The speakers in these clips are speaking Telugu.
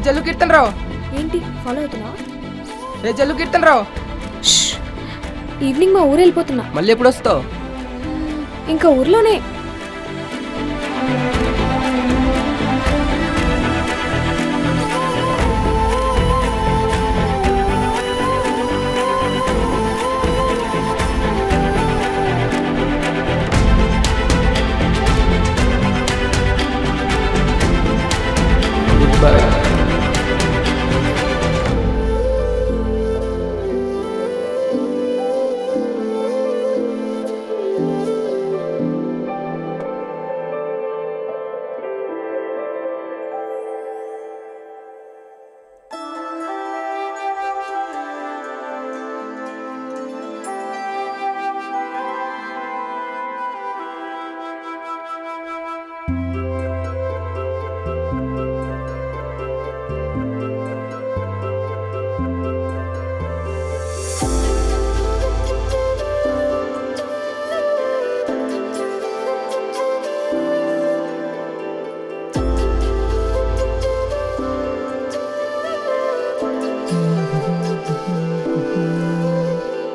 జల్లు కీర్తన్ రావు ఏంటి ఫాలో అవుతున్నావా? జల్లు కీర్తన్ రావు ఈవినింగ్ మా ఊరు వెళ్ళిపోతున్నా. మళ్ళీ ఎప్పుడు వస్తావు? ఇంకా ఊర్లోనే. Good bye.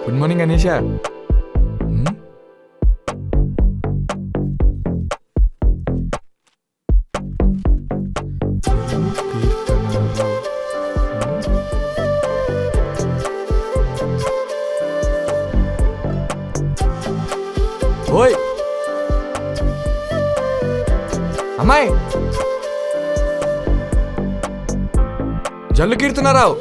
Good morning Anisha. ఓయ్ అమ్మాయి, జల్లు కీర్తనరావు.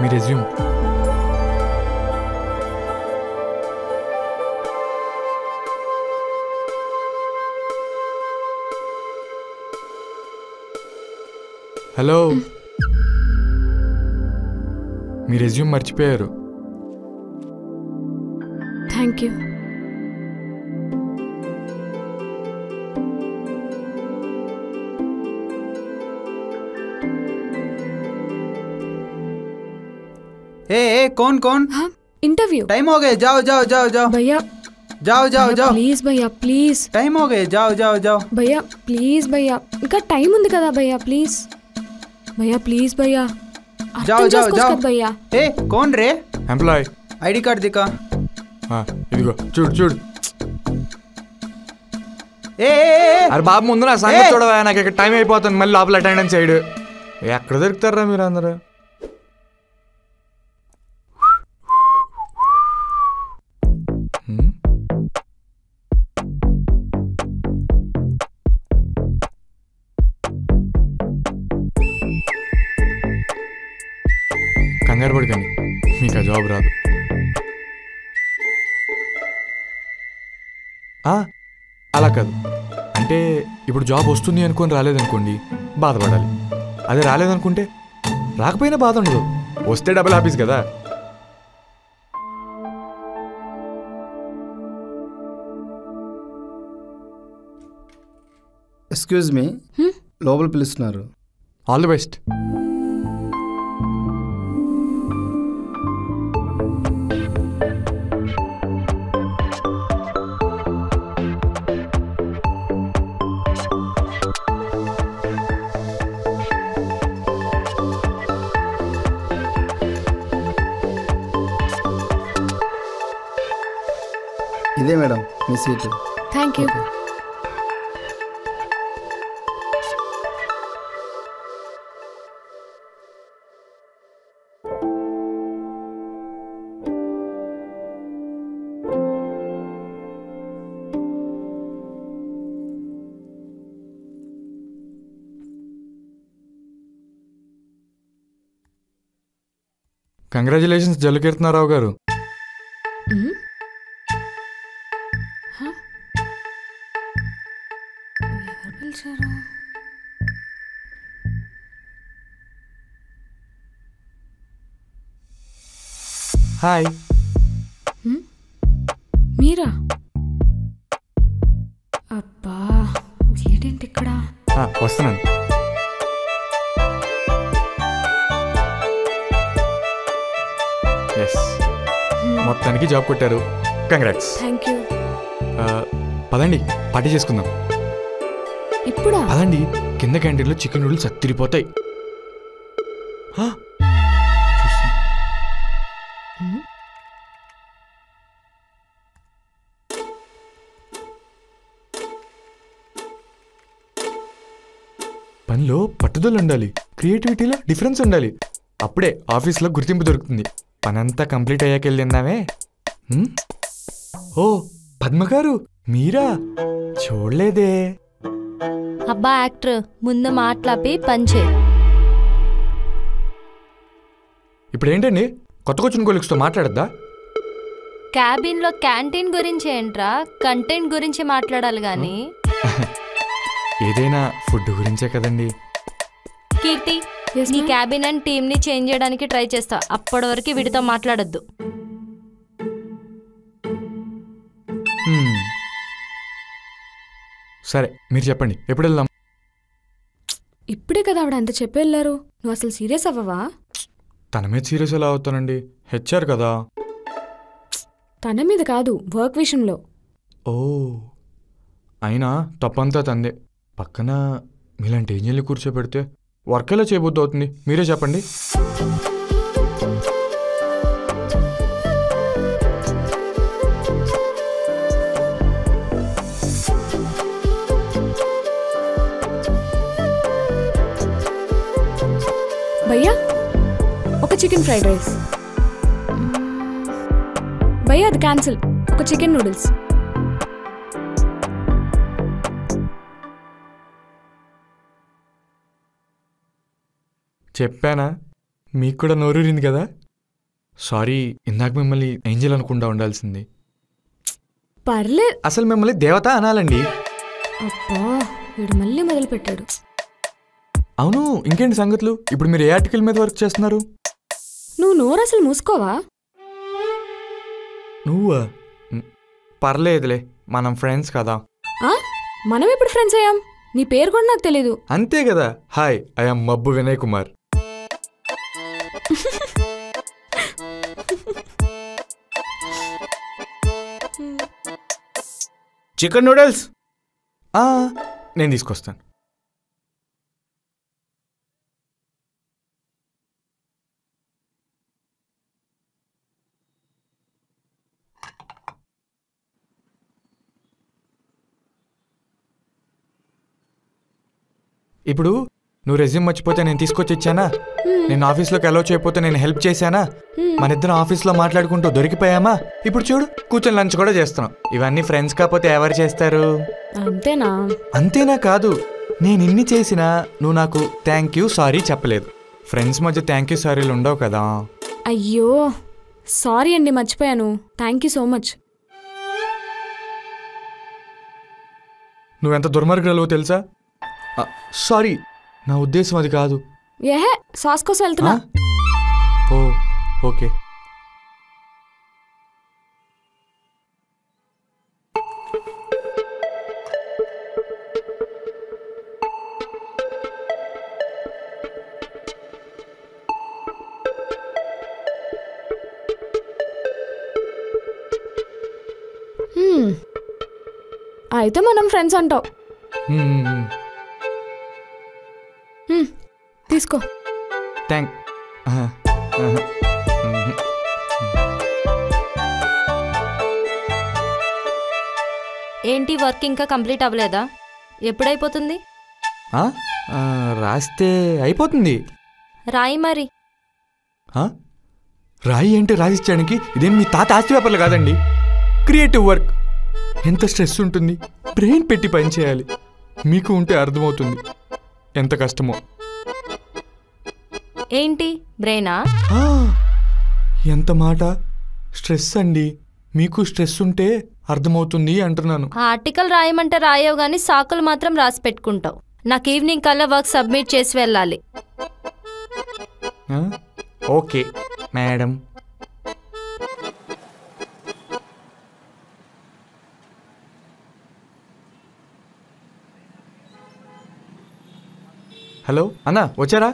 మీ రెజ్యూమ్. హలో, మీ రెజ్యూమ్ మర్చిపోయారు. Thank you. कौन कौन? इंटरव्यू. टाइम हो गए, जाओ जाओ जाओ जाओ भैया. जाओ जाओ जाओ प्लीज भैया प्लीज. टाइम हो गए, जाओ जाओ जाओ भैया प्लीज भैया. ఇంకా టైం ఉంది కదా భయ్యా, ప్లీజ్ భయ్యా ప్లీజ్ భయ్యా. जाओ जाओ जाओ భయ్యా. कौन रे? ఎంప్లాయ్. ఐడి కార్డ్ దికా. ఇదిగో చూడు చూడు. ఏ అరే బాబు, ముందు నా సంగతి చూడవా, నాకు ఇక్కడ టైం అయిపోతుంది. మళ్ళీ లోపల అటెండెన్స్ సైడ్ ఎక్కడ దొరుకుతారా మీరు అందరూ? కంగారు పడకండి, మీకు ఆ జాబ్ రాదు. అలా కాదు, అంటే ఇప్పుడు జాబ్ వస్తుంది అనుకొని రాలేదనుకోండి బాధపడాలి. అదే రాలేదనుకుంటే రాకపోయినా బాధ ఉండదు, వస్తే డబుల్ ఆఫీస్ కదా. ఎక్స్క్యూజ్ మీ, లోపల పిలుస్తున్నారు. All the best. ఇదే మేడం మీ seat. Thank you. Congratulations Jallu Keerthana Rao గారు. హాయ్. మీరా? అబ్బా ఏంటి ఇక్కడ? వస్తున్నాను. ఎస్. మొత్తానికి జాబ్ కొట్టారు. కంగ్రాట్స్. Thank you. పదండి పార్టీ చేసుకుందాం. ఇప్పుడా? పదండి, కింద క్యాంటీన్లో చికెన్ నూడిల్స్ అత్తిరిపోతాయి. పనిలో పట్టుదల ఉండాలి, క్రియేటివిటీలో డిఫరెన్స్ ఉండాలి. అప్పుడే ఆఫీస్లో గుర్తింపు దొరుకుతుంది. పనంతా కంప్లీట్ అయ్యాక వెళ్ళిందామే. ఓ పద్మగారు మీరా? చూడలేదే. అబ్బా యాక్టర్, ముందు మాట్లాపి పంచే. ఇప్పుడు ఏంటండి, కొత్త వచ్చిన కొలిక్స్తో మాట్లాడద్దా? క్యాబిన్లో క్యాంటీన్ గురించి ఏంట్రా, కంటెంట్ గురించి మాట్లాడాలి గాని. ఏదైనా ఫుడ్ గురించే కదండి. కీర్తి, నీ క్యాబిన్ అండ్ టీమ్ ని చేంజ్ చేయడానికి ట్రై చేస్తా. అప్పటి వరకు వీడితో మాట్లాడొద్దు. సరే మీరు చెప్పండి, ఎప్పుడు వెళ్దాం? ఇప్పుడే కదా ఆవిడ అంత చెప్పి వెళ్ళారు. నువ్వు అసలు సీరియస్ అవ్వవా? తన మీద సీరియస్ ఎలా అవుతానండి, హెచ్ఆర్ కదా. తన మీద కాదు, వర్క్ విషయంలో. ఓ అయినా తప్పంతా తందే. పక్కన మీలాంటి ఏంజల్ని కూర్చోబెడితే వర్క్ ఎలా చేయబుద్ధి అవుతుంది, మీరే చెప్పండి. భయ్యా ఒక చికెన్ ఫ్రైడ్ రైస్. భయ్యా అది క్యాన్సిల్. ఒక చికెన్ నూడిల్స్. చెప్పానా, మీకు కూడా నోరూరింది కదా. సారీ, ఇందాక మిమ్మల్ని ఏంజల్ అనుకుండా ఉండాల్సింది. పర్లేదు. అసలు మిమ్మల్ని దేవత అనాలండి. అబ్బా వీడు మళ్ళీ మొదలు పెట్టాడు. అవును, ఇంకేంటి సంగతులు? ఇప్పుడు మీరు ఏ ఆర్టికల్ మీద వర్క్ చేస్తున్నారు? నువ్వు నోరు అసలు మూసుకోవా? నువ్వా? పర్లేదులే, మనం ఫ్రెండ్స్ కదా. మనం ఎప్పుడు ఫ్రెండ్స్ అయ్యాం? నీ పేరు కూడా నాకు తెలీదు. అంతే కదా. హాయ్, ఐఎమ్ మబ్బు వినయ్ కుమార్. చికెన్ నూడిల్స్ నేను తీసుకొస్తాను. ఇప్పుడు నువ్వు రెజ్యూమ్ మర్చిపోతే నేను తీసుకొచ్చి ఇచ్చానా? నేను ఆఫీస్లోకి అలౌ చేయకపోతే నేను హెల్ప్ చేశానా? మన ఇద్దరం ఆఫీస్లో మాట్లాడుకుంటూ దొరికిపోయామా? ఇప్పుడు చూడు, కూర్చొని లంచ్ కూడా చేస్తున్నాం. ఇవన్నీ ఫ్రెండ్స్ కాకపోతే ఎవరు చేస్తారు? అంతేనా? అంతేనా కాదు, నేను ఇన్ని చేసినా నువ్వు నాకు థ్యాంక్ యూ సారీ చెప్పలేదు. ఫ్రెండ్స్ మధ్య థ్యాంక్ యూ సారీలు ఉండవు కదా. అయ్యో సారీ అండి, మర్చిపోయాను. Thank you so much. నువ్వెంత దుర్మార్గురాలో తెలుసా? సారీ, నా ఉద్దేశం అది కాదు. ఏహే, సాస్ కోసం వెళ్తున్నా. ఓ ఓకే. అయితే మనం ఫ్రెండ్స్ అంటావు. తీసుకో. థ్యాంక్. ఏంటి, వర్క్ ఇంకా కంప్లీట్ అవ్వలేదా? ఎప్పుడైపోతుంది? రాస్తే అయిపోతుంది. రాయి మరి. రాయి ఏంటి రాసిచ్చానికి? ఇదేం మీ తాత ఆస్తి పేపర్లు కాదండి. Creative work. ఎంత స్ట్రెస్ ఉంటుంది, బ్రెయిన్ పెట్టి పని చేయాలి. మీకు ఉంటే అర్థమవుతుంది ఎంత కష్టమో. ఏంటి బ్రెయినా? ఎంత మాట. స్ట్రెస్ అండి. మీకు స్ట్రెస్ ఉంటే అర్థమవుతుంది అంటున్నాను. ఆర్టికల్ రాయమంటే రాయవు గానీ సాకులు మాత్రం రాసి పెట్టుకుంటావు. నాకు ఈవినింగ్ కల్లా వర్క్ సబ్మిట్ చేసి వెళ్ళాలి. Okay madam. హలో అన్నా, వచ్చారా?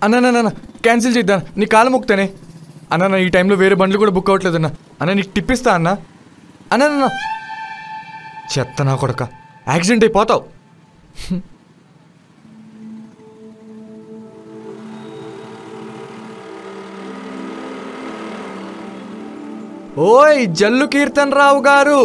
అన్నా క్యాన్సిల్ చేద్దాం, నీ కాలు మొక్కుతానే. అన్న ఈ టైంలో వేరే బండ్లు కూడా బుక్ అవ్వట్లేదు అన్న నీకు టిప్పిస్తా అన్న అన్న చెత్త నా కొడక యాక్సిడెంట్ అయిపోతావు. ఓయ్ జల్లు కీర్తన్ రావు గారు,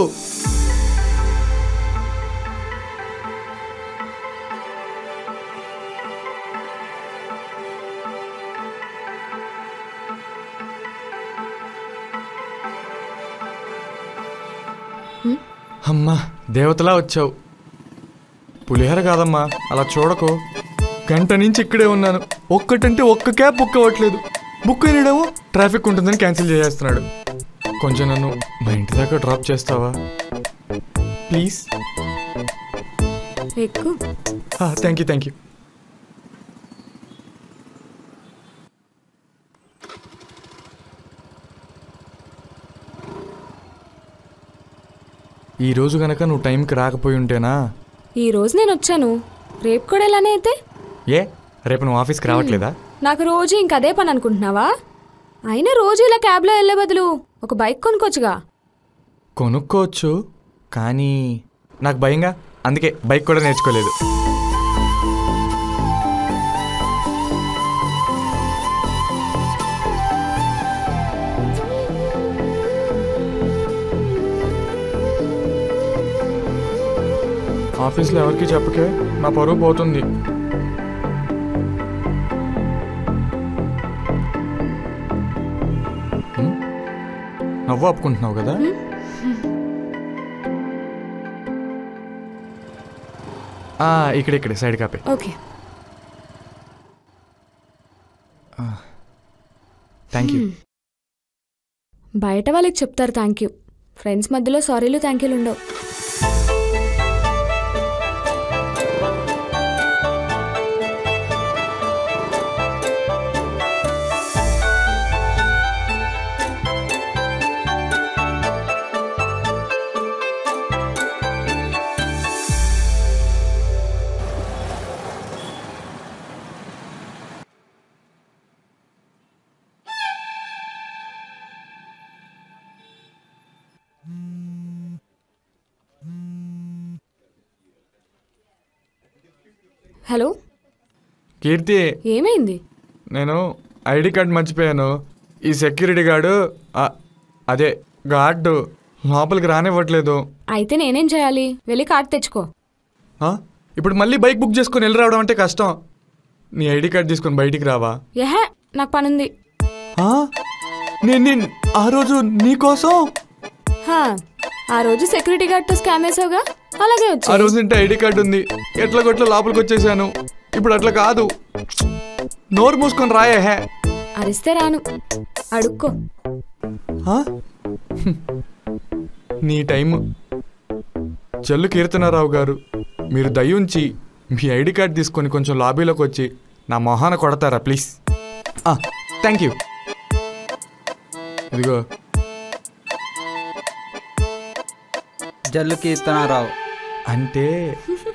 అమ్మా దేవతలా వచ్చావు. పులిహోర కాదమ్మా, అలా చూడకు. గంట నుంచి ఇక్కడే ఉన్నాను, ఒక్కటంటే ఒక్క క్యాబ్ బుక్ అవ్వట్లేదు. బుక్ అయినడేమో ట్రాఫిక్ ఉంటుందని క్యాన్సిల్ చేసేస్తున్నాడు. కొంచెం నన్ను మా ఇంటి దాకా డ్రాప్ చేస్తావా ప్లీజ్? Thank you. ఈరోజు గనక నువ్వు టైంకి రాకపోయి ఉంటేనా? ఈరోజు నేను వచ్చాను, రేపు కూడా ఇలానే అయితే? రేపు నువ్వు ఆఫీస్కి రావట్లేదా? నాకు రోజు ఇంకదే పని అనుకుంటున్నావా? అయినా రోజు ఇలా క్యాబ్లో వెళ్ళే బదులు ఒక బైక్ కొనుక్కోవచ్చుగా. కొనుక్కోవచ్చు, కానీ నాకు భయంగా, అందుకే బైక్ కూడా నేర్చుకోలేదు. ఆఫీస్లో ఎవరికి చెప్పకే, నా పరువు పోతుంది. నవ్వు ఆపుకుంటున్నావు కదా? ఇక్కడ సైడ్ కాపే. Okay, thank you. బయట వాళ్ళకి చెప్తారు థ్యాంక్ యూ, ఫ్రెండ్స్ మధ్యలో సారీలు థ్యాంక్ యూలు ఉండవు. హలో కీర్తి, ఏమైంది? నేను ఐడి కార్డ్ మర్చిపోయాను. ఈ సెక్యూరిటీ గార్డు, అదే గార్డు లోపలికి రానివ్వట్లేదు. అయితే నేనేం చేయాలి? వెళ్ళి కార్డ్ తెచ్చుకో. ఇప్పుడు మళ్ళీ బైక్ బుక్ చేసుకొని వెళ్ళి రావడం అంటే కష్టం. నీ ఐడి కార్డ్ తీసుకొని బయటికి రావా? ఏహే, నాకు పనుంది. నేను ఆ రోజు నీకోసం, ఆ రోజు సెక్యూరిటీ గార్డ్తో స్కామ్ వేసావుగా, అలాగే వచ్చి. ఆ రోజు ఇంటే ఐడి కార్డు ఉంది, ఎట్లా కొట్లా లోపలికి వచ్చేసాను. ఇప్పుడు అట్లా కాదు, నోరు మూసుకొని రాయే. అరిస్తే రాను, అడుక్కో. నీ టైము. జల్లు కీర్తనారావు గారు, మీరు దయ్యుంచి మీ ఐడి కార్డ్ తీసుకొని కొంచెం లాబీలోకి వచ్చి నా మొహాన కొడతారా ప్లీజ్? Thank you. ఇదిగో జల్లు కీర్తనారావు అంటే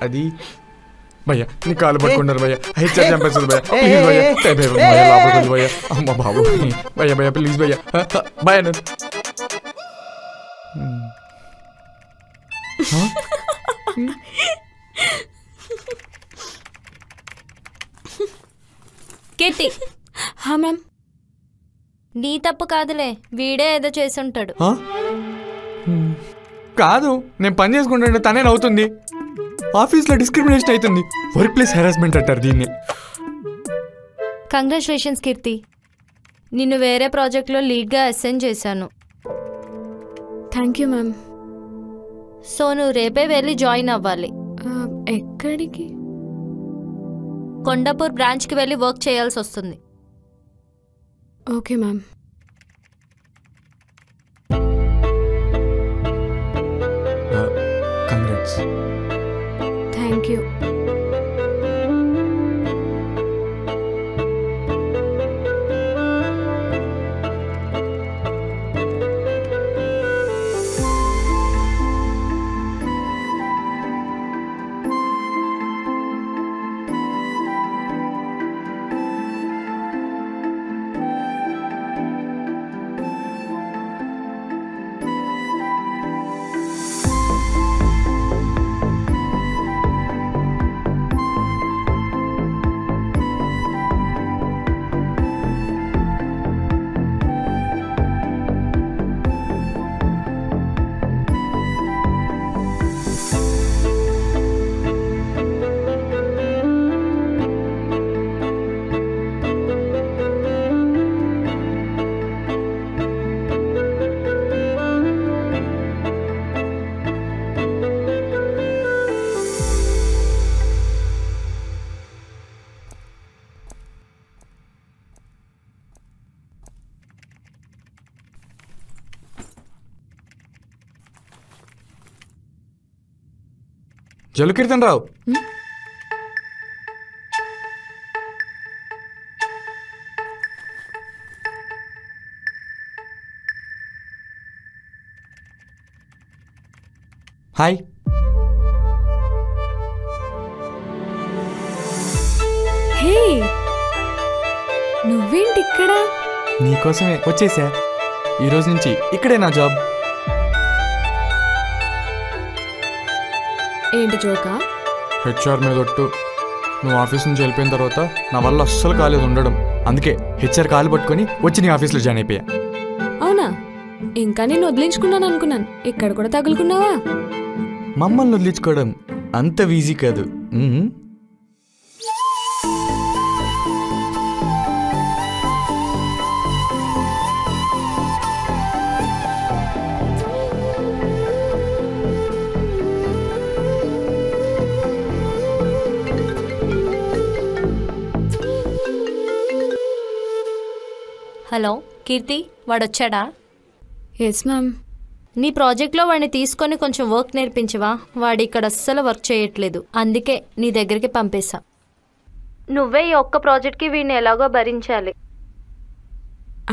అది భయ్యా, నీ కాలు పట్టుకున్నారు భయ్యా, హెచ్ఆర్ చంపేస్తుంది భయ్యా, లోపలికి భయ్యా, అమ్మ బాబు భయ్యా ప్లీజ్ భయ్యా, భయ్యా నేను కీర్తి. మ్యామ్, నీ తప్పు కాదులే, వీడే ఏదో చేసి ఉంటాడు. కాదు, నేను పని చేసుకుంటుంటే తనే నవ్వుతుంది. ఆఫీస్లో డిస్క్రిమినేషన్ అవుతుంది, వర్క్ ప్లేస్ హెరాస్మెంట్ అంటారు దీన్ని. కంగ్రాచులేషన్స్ కీర్తి, నిన్ను వేరే ప్రాజెక్ట్లో లీడ్గా అసైన్ చేశాను. Thank you ma'am. సో నువ్వు రేపే వెళ్ళి జాయిన్ అవ్వాలి. ఎక్కడికి? కొండాపూర్ బ్రాంచ్కి వెళ్ళి వర్క్ చేయాల్సి వస్తుంది. Okay ma'am. Congrats. Thank you. Jallu Keerthan Rao. Hi. Hey, నువ్వేంటి ఇక్కడ? నీకోసమే వచ్చేసా. ఈరోజు నుంచి ఇక్కడే నా జాబ్. ఏంటి జోకా? హెచ్ఆర్ మీద ఒట్టు. నువ్వు ఆఫీస్ నుంచి వెళ్ళిపోయిన తర్వాత నా వల్ల అస్సలు కాలేదు ఉండడం. అందుకే హెచ్ఆర్ కాలు పట్టుకొని వచ్చి నీ ఆఫీస్లో జాయిన్ అయిపోయా. అవునా? ఇంకా నేను వదిలించుకున్నాను అనుకున్నాను. ఇక్కడ కూడా తగులుకున్నావా? మమ్మల్ని వదిలించుకోవడం అంత ఈజీ కాదు. హలో కీర్తి, వాడొచ్చాడా? Yes ma'am. నీ ప్రాజెక్ట్లో వాడిని తీసుకొని కొంచెం వర్క్ నేర్పించవా? వాడు ఇక్కడ అస్సలు వర్క్ చేయట్లేదు, అందుకే నీ దగ్గరికి పంపేశా. నువ్వే ఈ ఒక్క ప్రాజెక్ట్కి వీడిని ఎలాగో భరించాలి.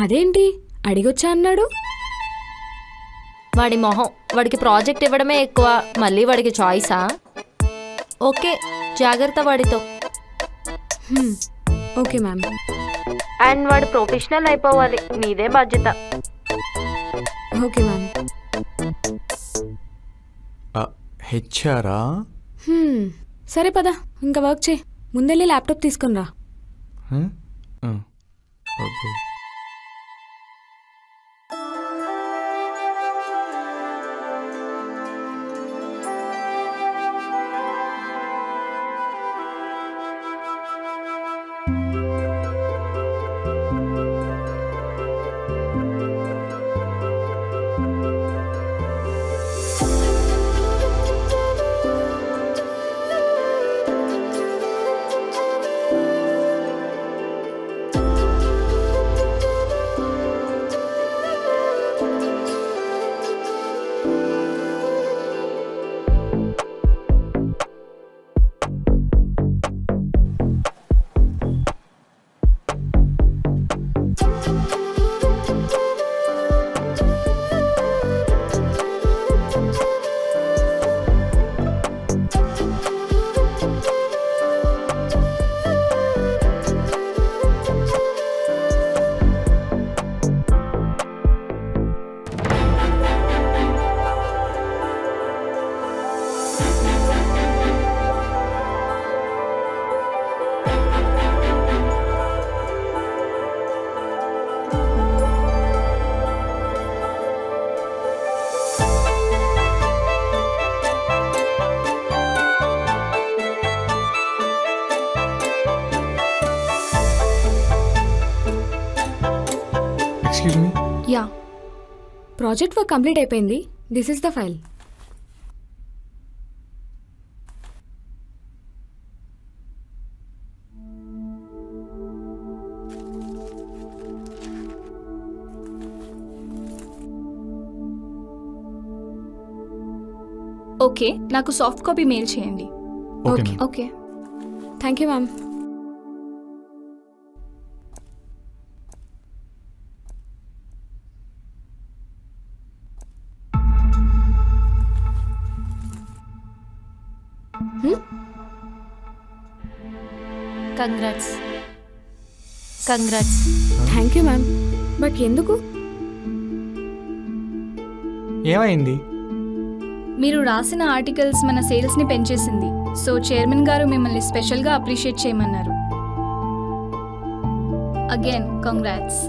అదేంటి అడిగొచ్చా అన్నాడు? వాడి మొహం, వాడికి ప్రాజెక్ట్ ఇవ్వడమే ఎక్కువ, మళ్ళీ వాడికి చాయిసా? ఓకే, జాగ్రత్త వాడితో. Okay ma'am. అండ్ వాడు ప్రొఫెషనల్ అయిపోవాలి, నీదే బాధ్యత. Okay ma'am. హెచ్ఆరా? సరే పద, ఇంకా వర్క్ చేయి. ముందెళ్ళి ల్యాప్టాప్ తీసుకుని రా. Excuse me. Yeah, project work complete అయిపోయింది. This is the file. Okay, నాకు సాఫ్ట్ కాపీ మెయిల్ చేయండి. Okay okay. Thank you ma'am. Congrats. Congrats. Thank you ma'am. But ఎందుకు? ఏమైంది? మీరు రాసిన ఆర్టికల్స్ మన సేల్స్ని పెంచేసింది. సో చైర్మన్ గారు మిమ్మల్ని స్పెషల్గా అప్రిషియేట్ చేయమన్నారు. Again congrats.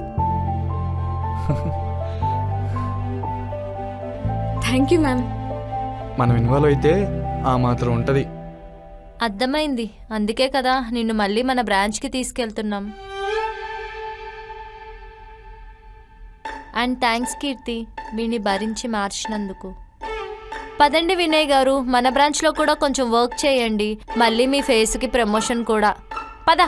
Thank you ma'am. మనం ఇన్వాల్వ్ అయితే ఆ మాత్రం ఉంటుంది. అర్థమైంది, అందుకే కదా నిన్ను మళ్ళీ మన బ్రాంచ్కి తీసుకెళ్తున్నాం. అండ్ థ్యాంక్స్ కీర్తి, వీడిని భరించి మార్చినందుకు. పదండి వినయ్ గారు, మన బ్రాంచ్లో కూడా కొంచెం వర్క్ చేయండి. మళ్ళీ మీ ఫేస్కి ప్రమోషన్ కూడా. పద.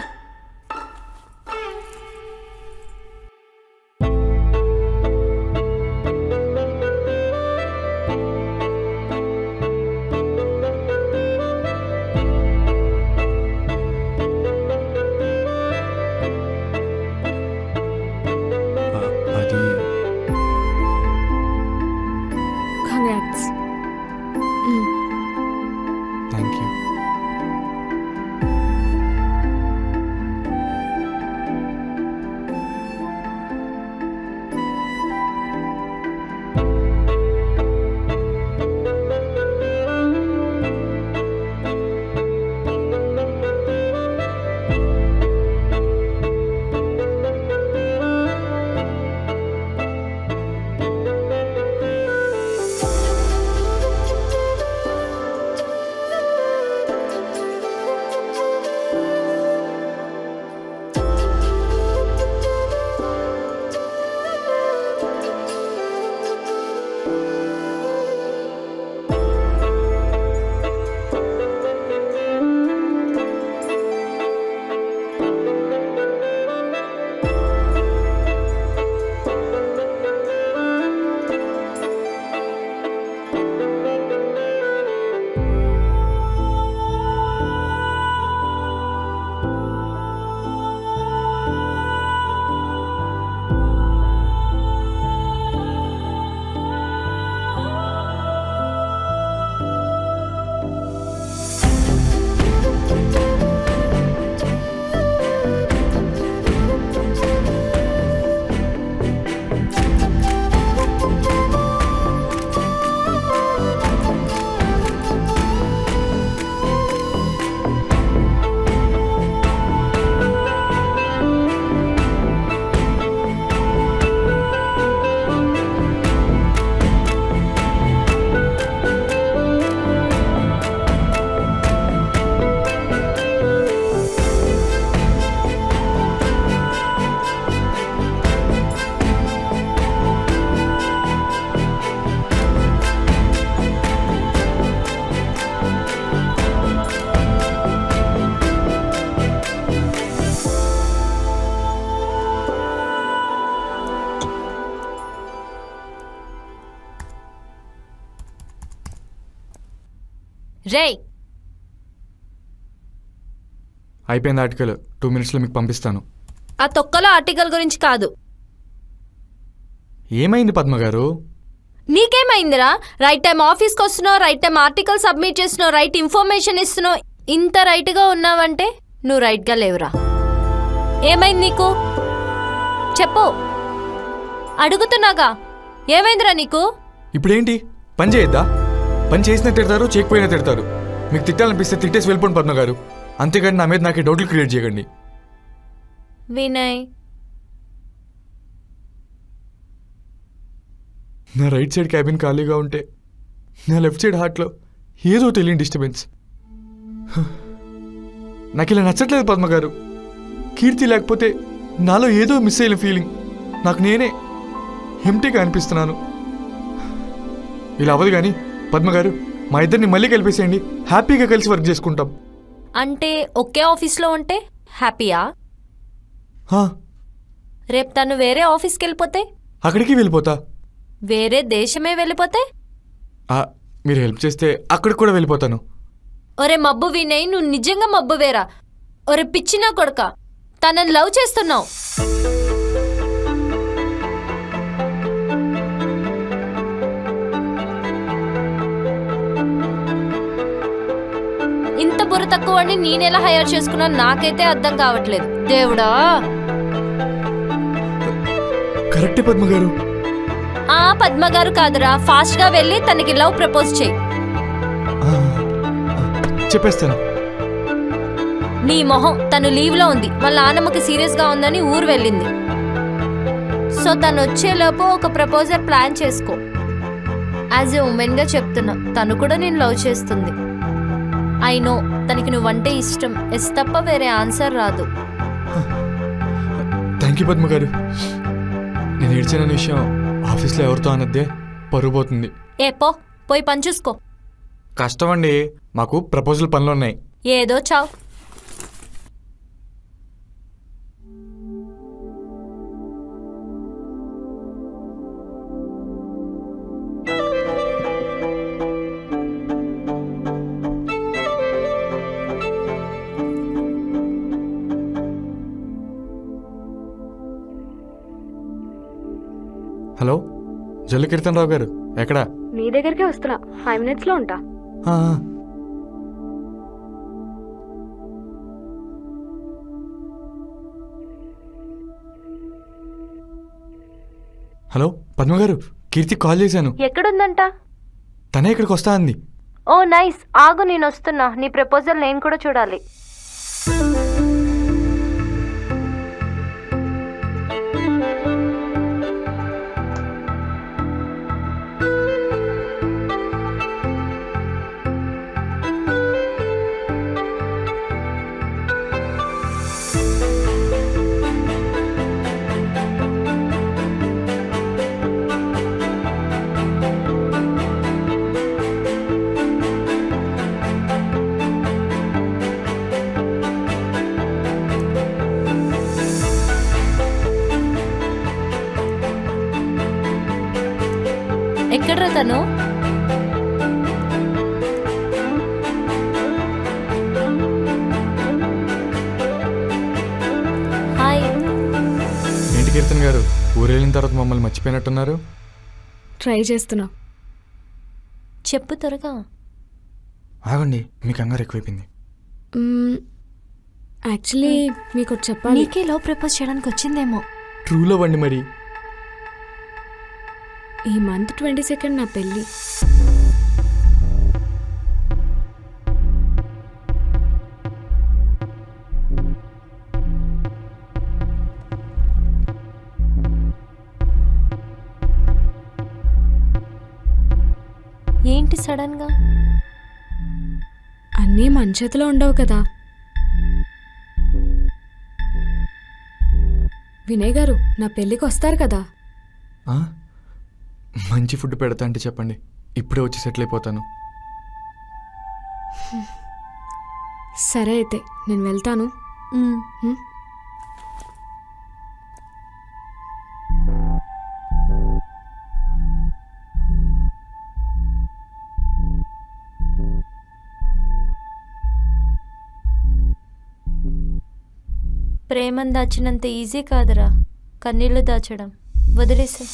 రేయ్ అయిపోయింది ఆర్టికల్ 2 minutesలో మీకు పంపిస్తాను. ఆ తొక్కలో ఆర్టికల్ గురించి కాదు. ఏమైంది పద్మ గారు? నీకేమైందిరా? రైట్ టైం ఆఫీస్కి వస్తున్నావు, రైట్ టైం ఆర్టికల్ సబ్మిట్ చేస్తున్నావు, రైట్ ఇన్ఫర్మేషన్ ఇస్తున్నావు. ఇంత రైట్గా ఉన్నావంటే నువ్వు రైట్గా లేవురా. ఏమైంది నీకు? చెప్పు, అడుగుతున్నాగా. ఏమైందిరా నీకు? ఇప్పుడేంటి పని చేయొద్దా? పని చేసినా తిడతారు, చేయకపోయినా తిడతారు. మీకు తిట్టాలనిపిస్తే తిట్టేసి వెళ్ళిపోండి పద్మ గారు. అంతేగాని నా మీద నాకే డౌట్లు క్రియేట్ చేయకండి. వినయ్, నా రైట్ సైడ్ క్యాబిన్ ఖాళీగా ఉంటే నా లెఫ్ట్ సైడ్ హార్ట్లో ఏదో తెలియని డిస్టర్బెన్స్. నాకు ఇలా నచ్చట్లేదు పద్మ గారు. కీర్తి లేకపోతే నాలో ఏదో మిస్ అయిన ఫీలింగ్. నాకు నేనే ఎంటీగా అనిపిస్తున్నాను. ఇలా అవ్వదు కానీ పద్మ గారు, మా ఇద్దరిని మళ్ళీ కలిపేసేయండి. హ్యాపీగా కలిసి వర్క్ చేసుకుంటాం. అంటే ఒకే ఆఫీస్లో ఉంటే హ్యాపీయా? హా, రేపు తను వేరే ఆఫీస్కి వెళ్ళిపోతే? అక్కడికి వెళ్ళిపోతా. వేరే దేశమే వెళ్ళిపోతే? మీరు హెల్ప్ చేస్తే అక్కడికి కూడా వెళ్ళిపోతాను. ఒరే మబ్బు వినయ్, నువ్వు నిజంగా మబ్బు వేరా? ఒరే పిచ్చినా కొడక, తనని లవ్ చేస్తున్నావు. ఇంత బుర్ర తక్కువ అని నేనెలా హైర్ చేసుకున్నా నాకైతే అర్థం కావట్లేదు. దేవుడా. కరెక్టే పద్మ గారు. పద్మ గారు కాదురా, ఫాస్ట్ గా వెళ్ళి తనకి లవ్ ప్రపోజ్ చేయి. చెప్పేస్తాను. నీ మొహం, తను లీవ్ లో ఉంది. వాళ్ళ నాన్నమ్మకి సీరియస్ గా ఉందని ఊరు వెళ్ళింది. సో తను వచ్చేలోపు ఒక ప్రపోజల్ ప్లాన్ చేసుకో. యాజ్ ఎ ఉమెన్ గా చెప్తున్నా, తను కూడా నేను లవ్ చేస్తుంది. ఐ నో తనకి నువ్వంటే ఇష్టం. ఎస్ తప్ప వేరే ఆన్సర్ రాదు. థ్యాంక్ యూ పద్మ గారు. నేను ఏడ్చిన విషయం ఆఫీస్లో ఎవరితో అనద్దే, పరుగు పోతుంది. పోయి పని చూసుకో. కష్టం అండి, మాకు ప్రపోజల్ పనులు ఉన్నాయి. ఏదో చావ్. హలో, జల్లు కీర్తన్ రావు గారు ఎక్కడా? నీ దగ్గరికే వస్తున్నా. 5 minutesలో ఉంటా. హలో పద్మ గారు, కీర్తి కాల్ చేశాను. ఎక్కడుందంట? తనే ఇక్కడికి వస్తా అంది. ఓ నైస్. ఆగు, నేను వస్తున్నా. నీ ప్రపోజల్ నేను కూడా చూడాలి. ఎక్కడ్రా తను? హాయ్. ఏంటి కీర్తన్ గారు, ఊరెళ్ళిన తర్వాత మమ్మల్ని మర్చిపోయినట్టున్నారు? ట్రై చేస్తున్నా. చెప్పు త్వరగా. ఆగండి, మీ కంగారు ఎక్కువైపోయింది. యాక్చువల్లీ మీకు ఒకటి చెప్పాలి. నీకే లవ్ ప్రపోజ్ చేయడానికి వచ్చిందేమో. ట్రూలో వండి మరి. ఈ మంత్ 22 నా పెళ్ళి. ఏంటి సడన్ గా? అన్నీ మన చేతిలో ఉండవు కదా. వినయ్ గారు నా పెళ్ళికి వస్తారు కదా. మంచి ఫుడ్ పెడతా అంటే చెప్పండి, ఇప్పుడే వచ్చి సెటిల్ అయిపోతాను. సరే అయితే నేను వెళ్తాను. ప్రేమను దాచినంత ఈజీ కాదురా కన్నీళ్లు దాచడం. వదిలేసే.